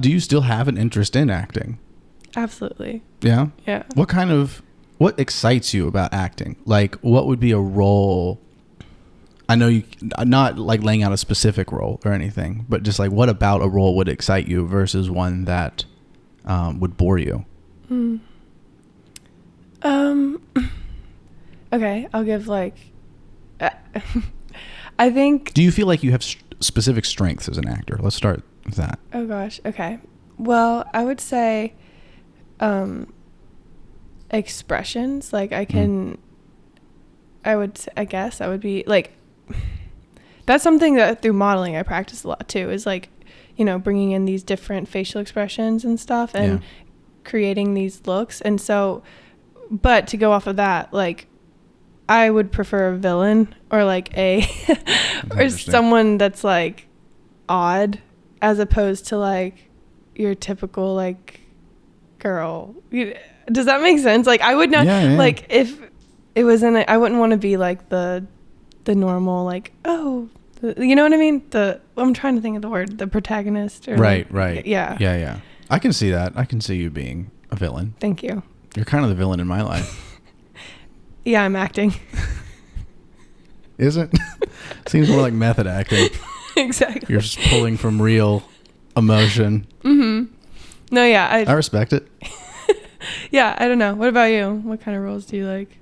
do you still have an interest in acting? Absolutely. Yeah? Yeah. What excites you about acting? Like, what would be a role? I know you, not like laying out a specific role or anything, but just like what about a role would excite you versus one that would bore you? Okay, I'll give like, I think. Do you feel like you have specific strengths as an actor? Let's start with that. Oh gosh. Okay. Well, I would say, expressions. Like I can, I guess I would be like, that's something that through modeling I practice a lot too, is like, bringing in these different facial expressions and stuff and creating these looks. And so, but to go off of that, like I would prefer a villain or like or someone that's like odd as opposed to like your typical like girl. Does that make sense? Like I would not like if it was I wouldn't want to be like the normal like you know what I mean? I'm trying to think of the word, the protagonist. Or right. Yeah. I can see that. I can see you being a villain. Thank you. You're kind of the villain in my life. Yeah, I'm acting. Is it? Seems more like method acting. Exactly. You're just pulling from real emotion. Mm-hmm. No, yeah. I respect it. Yeah, I don't know. What about you? What kind of roles do you like?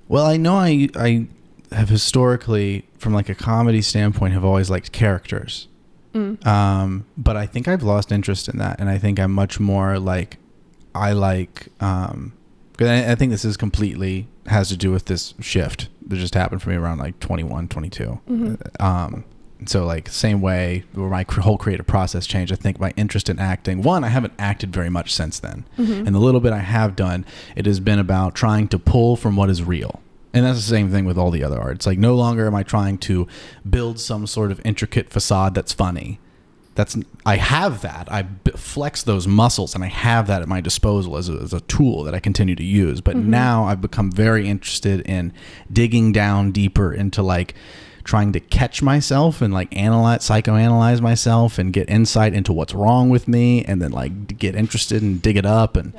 Well, I know I have historically, from like a comedy standpoint, have always liked characters. But I think I've lost interest in that. And I think I'm much more like, because I think this is completely has to do with this shift that just happened for me around like 21, 22. So like same way where my whole creative process changed, I think my interest in acting, I haven't acted very much since then. And the little bit I have done, it has been about trying to pull from what is real. And that's the same thing with all the other art. It's like no longer am I trying to build some sort of intricate facade that's funny. I have that. I flex those muscles and I have that at my disposal as a tool that I continue to use. But now I've become very interested in digging down deeper into like trying to catch myself and like psychoanalyze myself and get insight into what's wrong with me and then like get interested and dig it up and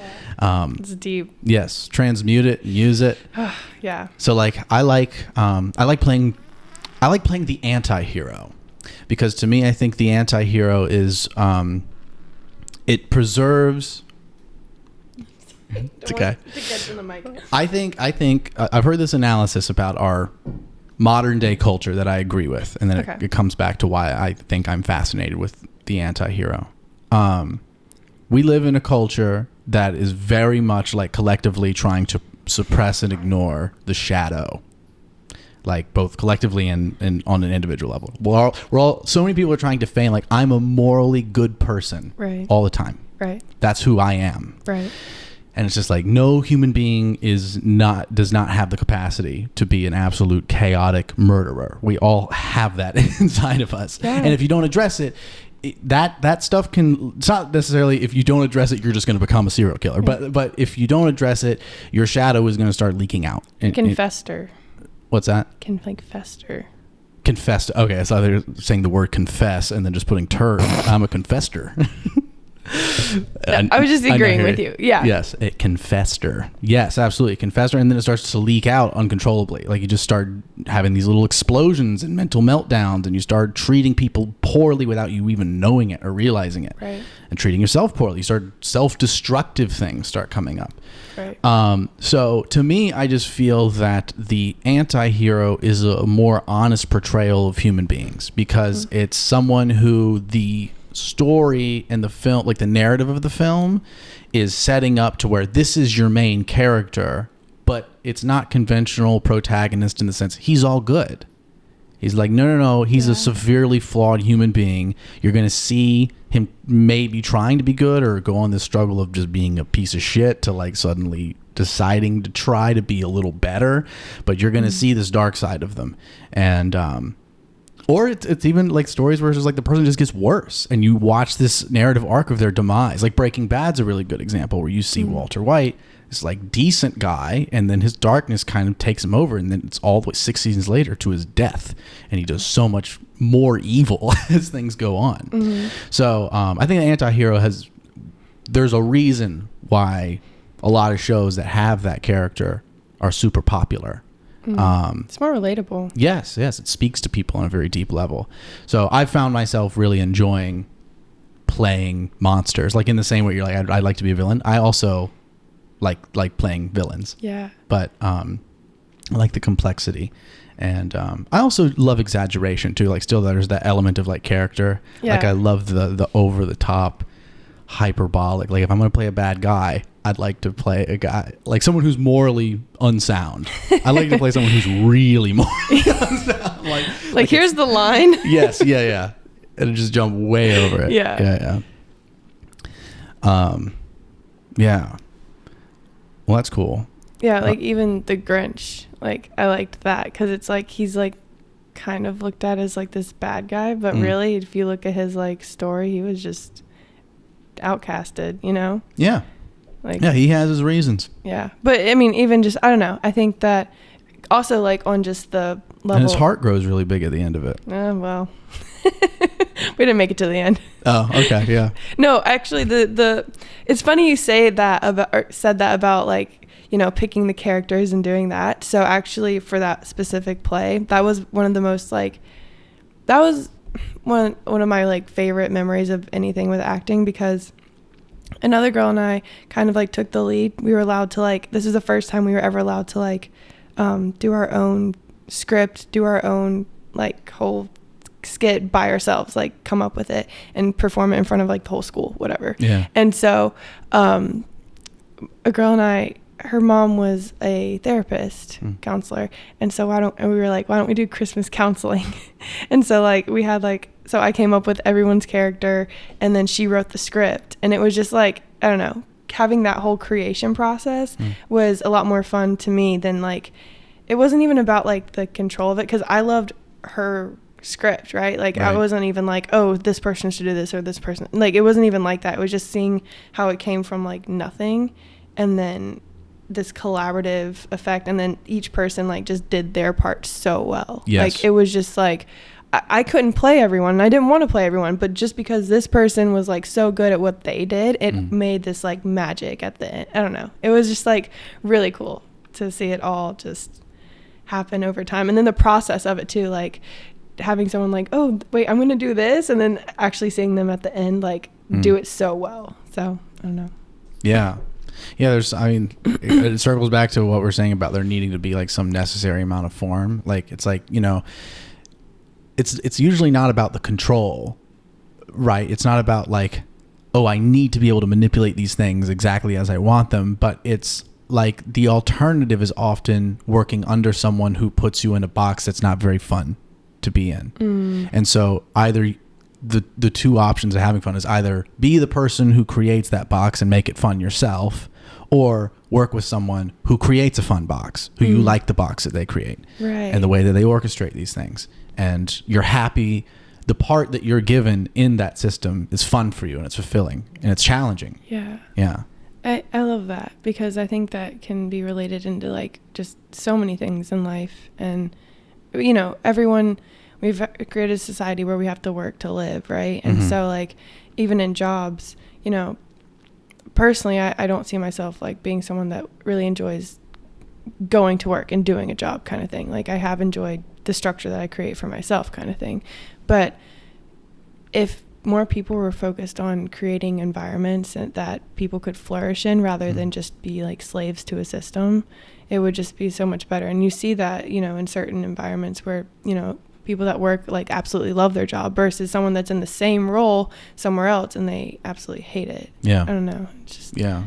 it's deep. Yes, transmute it and use it. Yeah. So like I like playing the anti-hero. Because to me, I think the anti-hero is, it preserves. It's okay. I think I've heard this analysis about our modern day culture that I agree with, and then it comes back to why I think I'm fascinated with the anti-hero. We live in a culture that is very much like collectively trying to suppress and ignore the shadow. Like both collectively and on an individual level. We're all so many people are trying to feign like I'm a morally good person all the time. Right. That's who I am. Right. And it's just like no human being does not have the capacity to be an absolute chaotic murderer. We all have that inside of us. Yeah. And if you don't address it, that stuff it's not necessarily if you don't address it, you're just going to become a serial killer. Yeah. But if you don't address it, your shadow is going to start leaking out. It can fester. What's that? Can like fester. Confessed. Okay, I thought they were saying the word confess and then just putting I'm a confessor. I was just agreeing with you. Yeah. Yes, it can fester. Yes, absolutely. It can fester, and then it starts to leak out uncontrollably. Like you just start having these little explosions and mental meltdowns, and you start treating people poorly without you even knowing it or realizing it. Right. And treating yourself poorly. You start self-destructive things start coming up. Right. So to me, I just feel that the anti-hero is a more honest portrayal of human beings because it's someone who the story in the film, like the narrative of the film, is setting up to where this is your main character, but it's not conventional protagonist in the sense he's all good. He's like, no, he's a severely flawed human being. You're going to see him maybe trying to be good or go on this struggle of just being a piece of shit to like suddenly deciding to try to be a little better. But you're going to see this dark side of them. And, or it's even like stories where it's just like the person just gets worse and you watch this narrative arc of their demise. Like Breaking Bad's a really good example where you see Walter White, this like decent guy, and then his darkness kind of takes him over, and then it's all the way 6 seasons later to his death, and he does so much more evil as things go on. Mm-hmm. So I think the anti-hero there's a reason why a lot of shows that have that character are super popular. It's more relatable. Yes, it speaks to people on a very deep level. So I found myself really enjoying playing monsters, like in the same way you're like, I'd like to be a villain. I also like playing villains. Yeah. But I like the complexity. And I also love exaggeration too. Like still there's that element of like character. Yeah. Like I love the over the top hyperbolic. Like if I'm going to play a bad guy, I'd like to play a guy like someone who's morally unsound. I like to play someone who's really morally unsound. Like here's the line. Yes, yeah. And just jump way over it. Yeah. Yeah. Well, that's cool. Yeah, like even the Grinch, like I liked that because it's like he's like kind of looked at as like this bad guy, but really if you look at his like story, he was just outcasted, you know? Yeah. Like, yeah, he has his reasons. Yeah. But I mean, even just, I don't know. I think that also like on just the level. And his heart grows really big at the end of it. Well, we didn't make it to the end. Oh, okay. Yeah. No, actually it's funny you say that said that about like, you know, picking the characters and doing that. So actually for that specific play, that was one of the most like, that was one of my like favorite memories of anything with acting because another girl and I kind of like took the lead. We were allowed to like, this is the first time we were ever allowed to like do our own script, do our own like whole skit by ourselves, like come up with it and perform it in front of like the whole school, whatever. Yeah. And so a girl and I, her mom was a therapist, counselor. And so we were like, why don't we do Christmas counseling? And so like we had like, so I came up with everyone's character and then she wrote the script. And it was just like, I don't know, having that whole creation process was a lot more fun to me than like, it wasn't even about like the control of it. Cause I loved her script, right? Like I wasn't even like, oh, this person should do this or this person. Like it wasn't even like that. It was just seeing how it came from like nothing. And then this collaborative effect. And then each person like just did their part so well. Yes. Like it was just like, I couldn't play everyone and I didn't want to play everyone, but just because this person was like so good at what they did, it made this like magic at the end. I don't know. It was just like really cool to see it all just happen over time. And then the process of it too, like having someone like, oh, wait, I'm going to do this. And then actually seeing them at the end, like do it so well. So I don't know. Yeah. Yeah, it circles back to what we're saying about there needing to be like some necessary amount of form. Like it's like, you know, it's usually not about the control, right? It's not about like, oh, I need to be able to manipulate these things exactly as I want them, but it's like the alternative is often working under someone who puts you in a box that's not very fun to be in. And so either the two options of having fun is either be the person who creates that box and make it fun yourself, or work with someone who creates a fun box, who you like the box that they create, right, and the way that they orchestrate these things. And you're happy. The part that you're given in that system is fun for you, and it's fulfilling, and it's challenging. Yeah. Yeah. I love that because I think that can be related into like just so many things in life. And, you know, we've created a society where we have to work to live, right? And so like even in jobs, you know, personally, I don't see myself like being someone that really enjoys going to work and doing a job kind of thing. Like I have enjoyed the structure that I create for myself kind of thing. But if more people were focused on creating environments that people could flourish in rather than just be like slaves to a system, it would just be so much better. And you see that, you know, in certain environments where, you know, people that work like absolutely love their job versus someone that's in the same role somewhere else and they absolutely hate it. Yeah. I don't know. It's just, yeah.